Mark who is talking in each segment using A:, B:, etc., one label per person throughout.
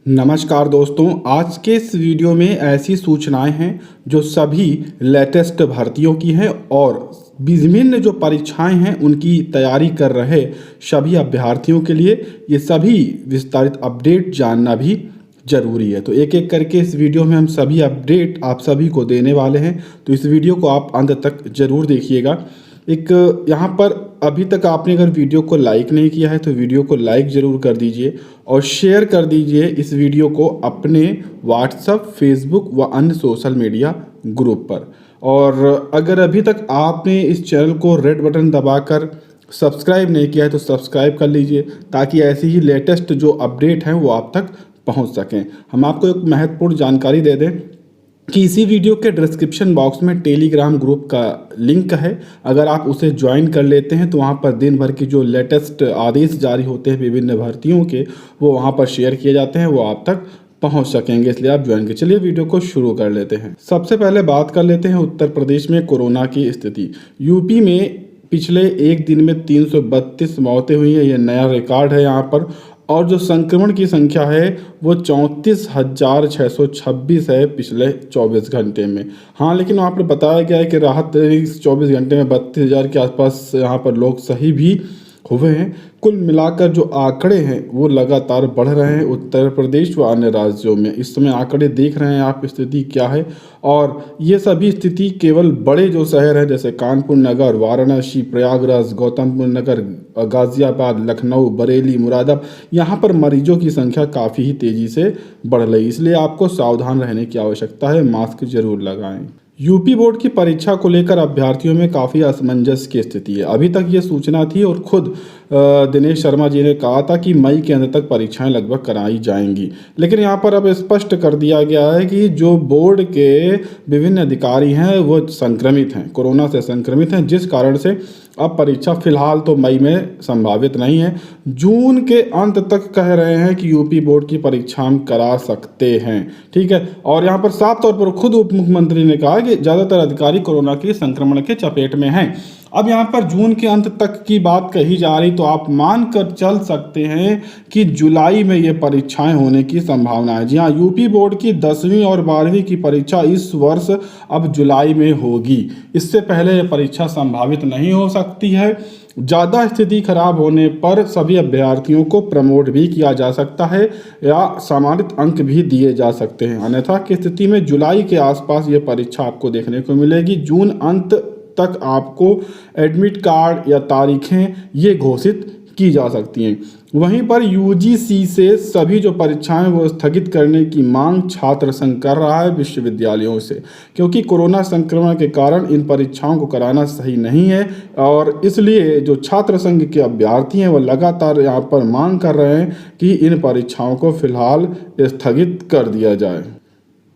A: नमस्कार दोस्तों, आज के इस वीडियो में ऐसी सूचनाएं हैं जो सभी लेटेस्ट भर्तियों की हैं और विभिन्न जो परीक्षाएं हैं उनकी तैयारी कर रहे सभी अभ्यर्थियों के लिए ये सभी विस्तारित अपडेट जानना भी ज़रूरी है। तो एक एक करके इस वीडियो में हम सभी अपडेट आप सभी को देने वाले हैं, तो इस वीडियो को आप अंत तक ज़रूर देखिएगा। एक यहाँ पर अभी तक आपने अगर वीडियो को लाइक नहीं किया है तो वीडियो को लाइक ज़रूर कर दीजिए और शेयर कर दीजिए इस वीडियो को अपने व्हाट्सएप, फेसबुक व अन्य सोशल मीडिया ग्रुप पर। और अगर अभी तक आपने इस चैनल को रेड बटन दबाकर सब्सक्राइब नहीं किया है तो सब्सक्राइब कर लीजिए ताकि ऐसी ही लेटेस्ट जो अपडेट हैं वो आप तक पहुंच सकें। हम आपको एक महत्वपूर्ण जानकारी दे दें कि इसी वीडियो के डिस्क्रिप्शन बॉक्स में टेलीग्राम ग्रुप का लिंक है। अगर आप उसे ज्वाइन कर लेते हैं तो वहाँ पर दिन भर की जो लेटेस्ट आदेश जारी होते हैं विभिन्न भर्तियों के वो वहाँ पर शेयर किए जाते हैं, वो आप तक पहुँच सकेंगे, इसलिए आप ज्वाइन करें। चलिए वीडियो को शुरू कर लेते हैं। सबसे पहले बात कर लेते हैं उत्तर प्रदेश में कोरोना की स्थिति। यूपी में पिछले एक दिन में 332 मौतें हुई हैं, यह नया रिकॉर्ड है यहाँ पर। और जो संक्रमण की संख्या है वो 34,626 है पिछले 24 घंटे में। हाँ, लेकिन वहाँ पर बताया गया है कि राहत इस 24 घंटे में 32,000 के आसपास यहाँ पर लोग सही भी हुए हैं। कुल मिलाकर जो आंकड़े हैं वो लगातार बढ़ रहे हैं उत्तर प्रदेश व अन्य राज्यों में। इस समय आंकड़े देख रहे हैं आप, स्थिति क्या है। और ये सभी स्थिति केवल बड़े जो शहर हैं जैसे कानपुर नगर, वाराणसी, प्रयागराज, गौतमबुद्ध नगर, गाजियाबाद, लखनऊ, बरेली, मुरादाबाद, यहाँ पर मरीजों की संख्या काफ़ी ही तेज़ी से बढ़ रही है, इसलिए आपको सावधान रहने की आवश्यकता है। मास्क जरूर लगाएं। यूपी बोर्ड की परीक्षा को लेकर अभ्यर्थियों में काफ़ी असमंजस की स्थिति है। अभी तक ये सूचना थी और खुद दिनेश शर्मा जी ने कहा था कि मई के अंत तक परीक्षाएं लगभग कराई जाएंगी, लेकिन यहाँ पर अब स्पष्ट कर दिया गया है कि जो बोर्ड के विभिन्न अधिकारी हैं वो संक्रमित हैं, कोरोना से संक्रमित हैं, जिस कारण से अब परीक्षा फिलहाल तो मई में संभावित नहीं है। जून के अंत तक कह रहे हैं कि यूपी बोर्ड की परीक्षा हम करा सकते हैं, ठीक है। और यहाँ पर साफ तौर पर खुद उप मुख्यमंत्री ने कहा कि ज़्यादातर अधिकारी कोरोना के संक्रमण के चपेट में हैं। अब यहाँ पर जून के अंत तक की बात कही जा रही, तो आप मान कर चल सकते हैं कि जुलाई में ये परीक्षाएं होने की संभावना है। जी हाँ, यूपी बोर्ड की 10वीं और 12वीं की परीक्षा इस वर्ष अब जुलाई में होगी। इससे पहले ये परीक्षा संभावित नहीं हो सकती है। ज़्यादा स्थिति खराब होने पर सभी अभ्यर्थियों को प्रमोट भी किया जा सकता है या सम्मानित अंक भी दिए जा सकते हैं। अन्यथा की स्थिति में जुलाई के आसपास ये परीक्षा आपको देखने को मिलेगी। जून अंत तक आपको एडमिट कार्ड या तारीखें ये घोषित की जा सकती हैं। वहीं पर यूजीसी से सभी जो परीक्षाएं वो स्थगित करने की मांग छात्र संघ कर रहा है विश्वविद्यालयों से, क्योंकि कोरोना संक्रमण के कारण इन परीक्षाओं को कराना सही नहीं है। और इसलिए जो छात्र संघ के अभ्यर्थी हैं वो लगातार यहाँ पर मांग कर रहे हैं कि इन परीक्षाओं को फिलहाल स्थगित कर दिया जाए।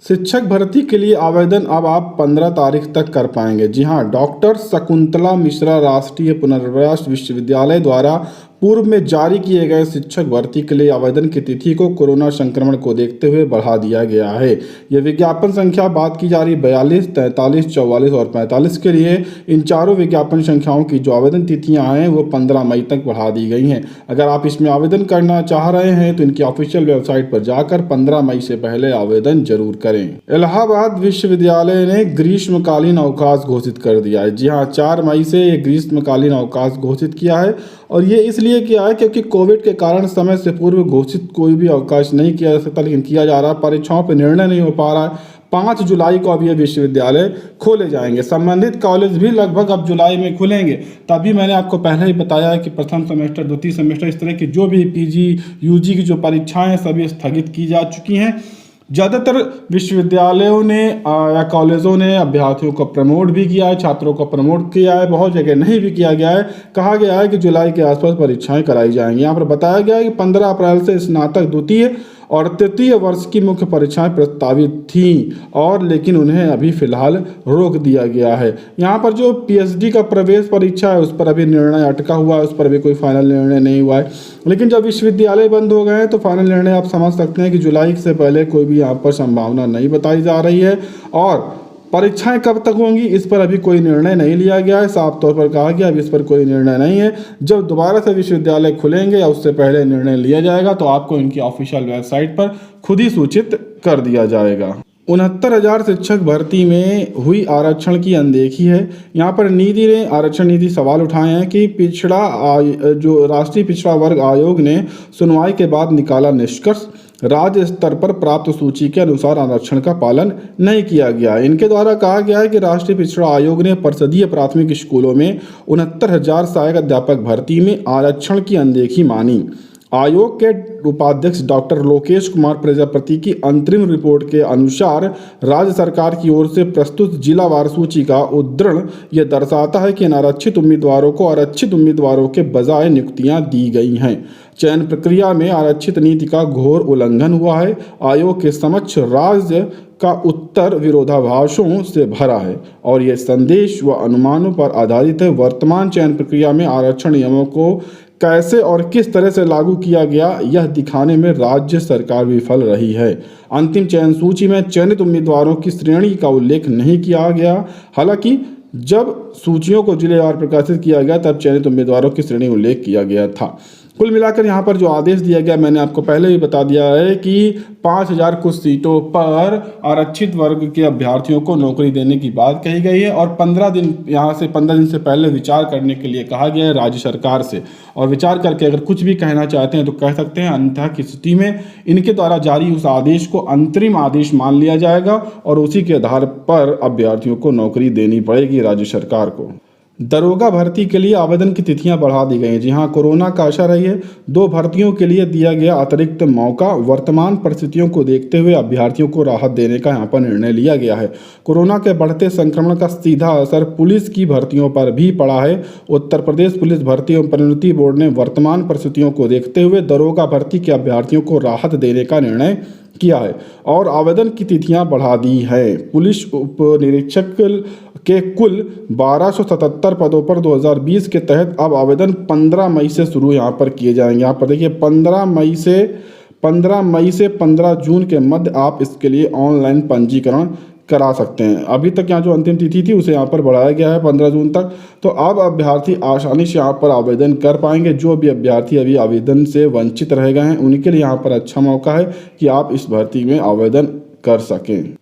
A: शिक्षक भर्ती के लिए आवेदन अब आप 15 तारीख तक कर पाएंगे। जी हाँ, डॉक्टर शकुंतला मिश्रा राष्ट्रीय पुनर्वास विश्वविद्यालय द्वारा पूर्व में जारी किए गए शिक्षक भर्ती के लिए आवेदन की तिथि को कोरोना संक्रमण को देखते हुए बढ़ा दिया गया है। यह विज्ञापन संख्या बात की जा रही 42, 43, 44 और 45 के लिए। इन चारों विज्ञापन संख्याओं की जो आवेदन तिथियां हैं वो 15 मई तक बढ़ा दी गई हैं। अगर आप इसमें आवेदन करना चाह रहे हैं तो इनकी ऑफिशियल वेबसाइट पर जाकर 15 मई से पहले आवेदन जरूर करें। इलाहाबाद विश्वविद्यालय ने ग्रीष्मकालीन अवकाश घोषित कर दिया है। जी हाँ, 4 मई से ये ग्रीष्मकालीन अवकाश घोषित किया है और ये इसलिए किया है क्योंकि कोविड के कारण समय से पूर्व घोषित कोई भी अवकाश नहीं किया जा सकता, लेकिन किया जा रहा है। परीक्षाओं पर निर्णय नहीं हो पा रहा है। 5 जुलाई को अब ये विश्वविद्यालय खोले जाएंगे। संबंधित कॉलेज भी लगभग अब जुलाई में खुलेंगे। तभी मैंने आपको पहले ही बताया है कि प्रथम सेमेस्टर, द्वितीय सेमेस्टर, इस तरह की जो भी पीजी यूजी की जो परीक्षाएं हैं सभी स्थगित की जा चुकी हैं। ज़्यादातर विश्वविद्यालयों ने या कॉलेजों ने अभ्यर्थियों को प्रमोट भी किया है, छात्रों को प्रमोट किया है। बहुत जगह नहीं भी किया गया है। कहा गया है कि जुलाई के आसपास परीक्षाएं कराई जाएंगी। यहाँ पर बताया गया है कि 15 अप्रैल से स्नातक द्वितीय और तृतीय वर्ष की मुख्य परीक्षाएं प्रस्तावित थीं और लेकिन उन्हें अभी फिलहाल रोक दिया गया है। यहाँ पर जो पीएचडी का प्रवेश परीक्षा है उस पर अभी निर्णय अटका हुआ है, उस पर अभी कोई फाइनल निर्णय नहीं हुआ है। लेकिन जब विश्वविद्यालय बंद हो गए हैं तो फाइनल निर्णय आप समझ सकते हैं कि जुलाई से पहले कोई भी यहाँ पर संभावना नहीं बताई जा रही है। और परीक्षाएं कब तक होंगी इस पर अभी कोई निर्णय नहीं लिया गया है। साफ तौर पर कहा गया अभी इस पर कोई निर्णय नहीं है। जब दोबारा से विश्वविद्यालय खुलेंगे या उससे पहले निर्णय लिया जाएगा तो आपको इनकी ऑफिशियल वेबसाइट पर खुद ही सूचित कर दिया जाएगा। 69,000 शिक्षक भर्ती में हुई आरक्षण की अनदेखी है। यहाँ पर नीति ने आरक्षण नीति सवाल उठाए हैं कि जो राष्ट्रीय पिछड़ा वर्ग आयोग ने सुनवाई के बाद निकाला निष्कर्ष, राज्य स्तर पर प्राप्त सूची के अनुसार आरक्षण का पालन नहीं किया गया। इनके द्वारा कहा गया है कि राष्ट्रीय पिछड़ा आयोग ने परिषदीय प्राथमिक स्कूलों में 69,000 सहायक अध्यापक भर्ती में आरक्षण की अनदेखी मानी। आयोग के उपाध्यक्ष डॉक्टर लोकेश कुमार प्रजापति की अंतरिम रिपोर्ट के अनुसार राज्य सरकार की ओर से प्रस्तुत जिलावार सूची का उद्धरण यह दर्शाता है कि अनारक्षित उम्मीदवारों को आरक्षित उम्मीदवारों के बजाय नियुक्तियां दी गई हैं। चयन प्रक्रिया में आरक्षित नीति का घोर उल्लंघन हुआ है। आयोग के समक्ष राज्य का उत्तर विरोधाभासों से भरा है और यह संदेश व अनुमानों पर आधारित है। वर्तमान चयन प्रक्रिया में आरक्षण नियमों को कैसे और किस तरह से लागू किया गया यह दिखाने में राज्य सरकार विफल रही है। अंतिम चयन सूची में चयनित उम्मीदवारों की श्रेणी का उल्लेख नहीं किया गया। हालांकि जब सूचियों को जिलेवार प्रकाशित किया गया तब चयनित उम्मीदवारों की श्रेणी उल्लेख किया गया था। कुल मिलाकर यहाँ पर जो आदेश दिया गया मैंने आपको पहले ही बता दिया है कि 5,000 कुछ सीटों पर आरक्षित वर्ग के अभ्यर्थियों को नौकरी देने की बात कही गई है और 15 दिन से पहले विचार करने के लिए कहा गया है राज्य सरकार से। और विचार करके अगर कुछ भी कहना चाहते हैं तो कह सकते हैं, अन्यथा की स्थिति में इनके द्वारा जारी उस आदेश को अंतरिम आदेश मान लिया जाएगा और उसी के आधार पर अभ्यर्थियों को नौकरी देनी पड़ेगी राज्य सरकार को। दरोगा भर्ती के लिए आवेदन की तिथियां बढ़ा दी गई हैं। जी हाँ, कोरोना का असर रही है। 2 भर्तियों के लिए दिया गया अतिरिक्त मौका। वर्तमान परिस्थितियों को देखते हुए अभ्यर्थियों को राहत देने का यहाँ पर निर्णय लिया गया है। कोरोना के बढ़ते संक्रमण का सीधा असर पुलिस की भर्तियों पर भी पड़ा है। उत्तर प्रदेश पुलिस भर्ती एवं प्रोन्नति बोर्ड ने वर्तमान परिस्थितियों को देखते हुए दरोगा भर्ती के अभ्यर्थियों को राहत देने का निर्णय किया है और आवेदन की तिथियां बढ़ा दी है। पुलिस उप निरीक्षक के कुल 1277 पदों पर 2020 के तहत अब आवेदन 15 मई से शुरू यहाँ पर किए जाएंगे। यहाँ पर देखिए 15 मई से 15 जून के मध्य आप इसके लिए ऑनलाइन पंजीकरण करा सकते हैं। अभी तक यहाँ जो अंतिम तिथि थी उसे यहाँ पर बढ़ाया गया है 15 जून तक। तो अब अभ्यर्थी आसानी से यहाँ पर आवेदन कर पाएंगे। जो भी अभ्यर्थी अभी आवेदन से वंचित रह गए हैं उनके लिए यहाँ पर अच्छा मौका है कि आप इस भर्ती में आवेदन कर सकें।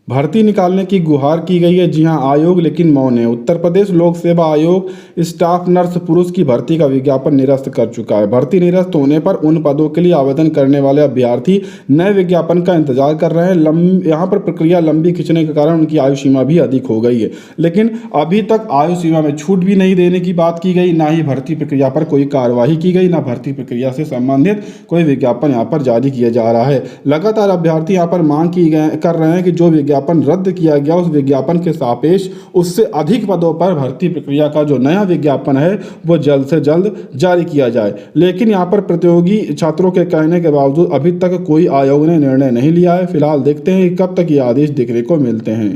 A: भर्ती निकालने की गुहार की गई है। जी हां, आयोग लेकिन मौन है। उत्तर प्रदेश लोक सेवा आयोग स्टाफ नर्स पुरुष की भर्ती का विज्ञापन निरस्त कर चुका है। भर्ती निरस्त होने पर उन पदों के लिए आवेदन करने वाले अभ्यर्थी नए विज्ञापन का इंतजार कर रहे हैं। यहाँ पर प्रक्रिया लंबी खिंचने के कारण उनकी आयु सीमा भी अधिक हो गई है, लेकिन अभी तक आयु सीमा में छूट भी नहीं देने की बात की गई, ना ही भर्ती प्रक्रिया पर कोई कार्यवाही की गई, ना भर्ती प्रक्रिया से संबंधित कोई विज्ञापन यहाँ पर जारी किया जा रहा है। लगातार अभ्यर्थी यहाँ पर मांग कर रहे हैं कि जो विज्ञापन रद्द किया गया उस विज्ञापन के सापेक्ष उससे अधिक पदों पर भर्ती प्रक्रिया का जो नया विज्ञापन है वो जल्द से जल्द जारी किया जाए। लेकिन यहाँ पर प्रतियोगी छात्रों के कहने के बावजूद अभी तक कोई आयोग ने निर्णय नहीं लिया है। फिलहाल देखते हैं कि कब तक ये आदेश देखने को मिलते हैं।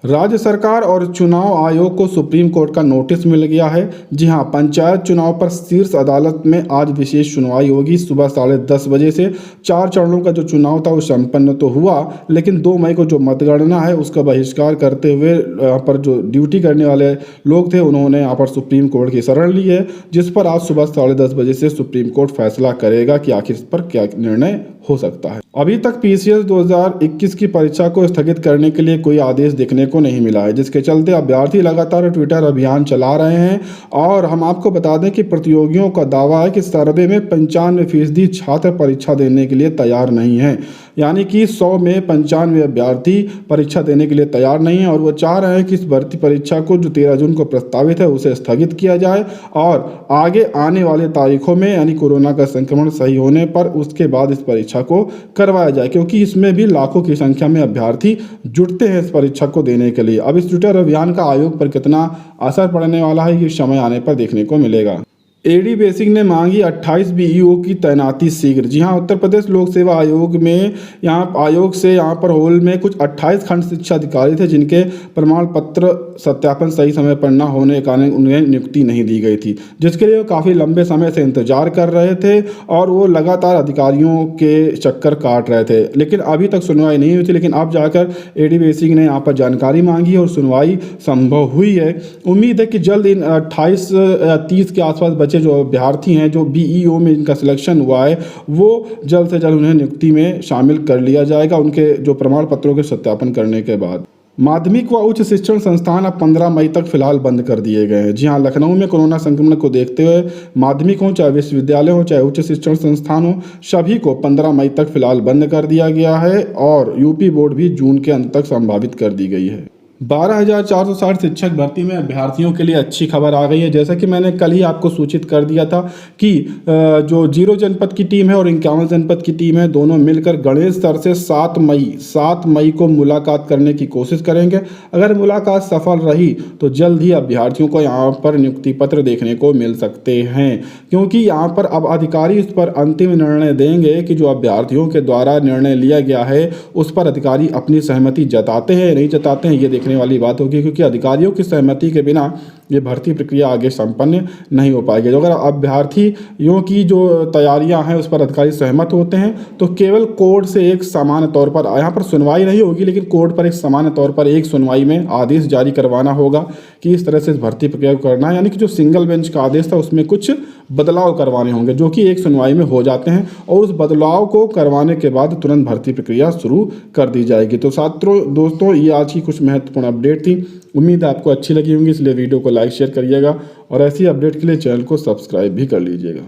A: राज्य सरकार और चुनाव आयोग को सुप्रीम कोर्ट का नोटिस मिल गया है। जी हां, पंचायत चुनाव पर शीर्ष अदालत में आज विशेष सुनवाई होगी। सुबह 10:30 बजे से 4 चरणों का जो चुनाव था वो संपन्न तो हुआ, लेकिन 2 मई को जो मतगणना है उसका बहिष्कार करते हुए यहाँ पर जो ड्यूटी करने वाले लोग थे उन्होंने यहाँ पर सुप्रीम कोर्ट की शरण ली है, जिस पर आज सुबह 10:30 बजे से सुप्रीम कोर्ट फैसला करेगा कि आखिर इस पर क्या निर्णय हो सकता है। अभी तक पीसीएस 2021 की परीक्षा को स्थगित करने के लिए कोई आदेश देखने को नहीं मिला है, जिसके चलते अभ्यर्थी लगातार ट्विटर अभियान चला रहे हैं। और हम आपको बता दें कि प्रतियोगियों का दावा है कि सर्वे में 95% छात्र परीक्षा देने के लिए तैयार नहीं है, यानी कि 100 में 95 अभ्यर्थी परीक्षा देने के लिए तैयार नहीं है और वो चाह रहे हैं कि इस भर्ती परीक्षा को जो 13 जून को प्रस्तावित है उसे स्थगित किया जाए और आगे आने वाले तारीखों में यानी कोरोना का संक्रमण सही होने पर उसके बाद इस परीक्षा को करवाया जाए, क्योंकि इसमें भी लाखों की संख्या में अभ्यर्थी जुटते हैं इस परीक्षा को देने के लिए। अब इस ट्विटर अभियान का आयोग पर कितना असर पड़ने वाला है ये समय आने पर देखने को मिलेगा। एडी बेसिक ने मांगी 28 बीईओ की तैनाती शीघ्र। जी हाँ, उत्तर प्रदेश लोक सेवा आयोग में यहाँ पर होल में कुछ 28 खंड शिक्षा अधिकारी थे जिनके प्रमाण पत्र सत्यापन सही समय पर न होने के कारण उन्हें नियुक्ति नहीं दी गई थी, जिसके लिए वो काफ़ी लंबे समय से इंतजार कर रहे थे और वो लगातार अधिकारियों के चक्कर काट रहे थे, लेकिन अभी तक सुनवाई नहीं हुई थी। लेकिन अब जाकर एडी बेसिक ने यहाँ पर जानकारी मांगी और सुनवाई संभव हुई है। उम्मीद है कि जल्द इन 28 या 30 के आसपास जो अभ्यर्थी हैं जो बीईओ में इनका सिलेक्शन हुआ है वो जल्द से जल्द उन्हें नियुक्ति में शामिल कर लिया जाएगा उनके जो प्रमाण पत्रों के सत्यापन करने के बाद। माध्यमिक व उच्च शिक्षण संस्थान अब 15 मई तक फिलहाल बंद कर दिए गए हैं। जी हाँ, लखनऊ में कोरोना संक्रमण को देखते हुए माध्यमिक हो चाहे विश्वविद्यालय हो चाहे उच्च शिक्षण संस्थान हो, सभी को 15 मई तक फिलहाल बंद कर दिया गया है और यूपी बोर्ड भी जून के अंत तक संभावित कर दी गई है। 12,460 शिक्षक भर्ती में अभ्यर्थियों के लिए अच्छी खबर आ गई है। जैसा कि मैंने कल ही आपको सूचित कर दिया था कि जो 0 जनपद की टीम है और 51 जनपद की टीम है, दोनों मिलकर गणेश सर से 7 मई को मुलाकात करने की कोशिश करेंगे। अगर मुलाकात सफल रही तो जल्द ही अभ्यर्थियों को यहाँ पर नियुक्ति पत्र देखने को मिल सकते हैं, क्योंकि यहाँ पर अब अधिकारी इस पर अंतिम निर्णय देंगे कि जो अभ्यर्थियों के द्वारा निर्णय लिया गया है उस पर अधिकारी अपनी सहमति जताते हैं नहीं जताते हैं, ये देखने वाली बात होगी, क्योंकि अधिकारियों की सहमति के बिना ये भर्ती प्रक्रिया आगे संपन्न नहीं हो पाएगी। तो अगर अभ्यर्थियों की जो तैयारियां हैं उस पर अधिकारी सहमत होते हैं तो केवल कोर्ट से एक सामान्य तौर पर यहाँ पर सुनवाई नहीं होगी, लेकिन कोर्ट पर एक सामान्य तौर पर एक सुनवाई में आदेश जारी करवाना होगा कि इस तरह से इस भर्ती प्रक्रिया को करना है। यानी कि जो सिंगल बेंच का आदेश था उसमें कुछ बदलाव करवाने होंगे जो कि एक सुनवाई में हो जाते हैं और उस बदलाव को करवाने के बाद तुरंत भर्ती प्रक्रिया शुरू कर दी जाएगी। तो दोस्तों ये आज की कुछ महत्वपूर्ण अपडेट थी। उम्मीद है आपको अच्छी लगी होंगी, इसलिए वीडियो को लाइक शेयर करिएगा और ऐसी अपडेट के लिए चैनल को सब्सक्राइब भी कर लीजिएगा।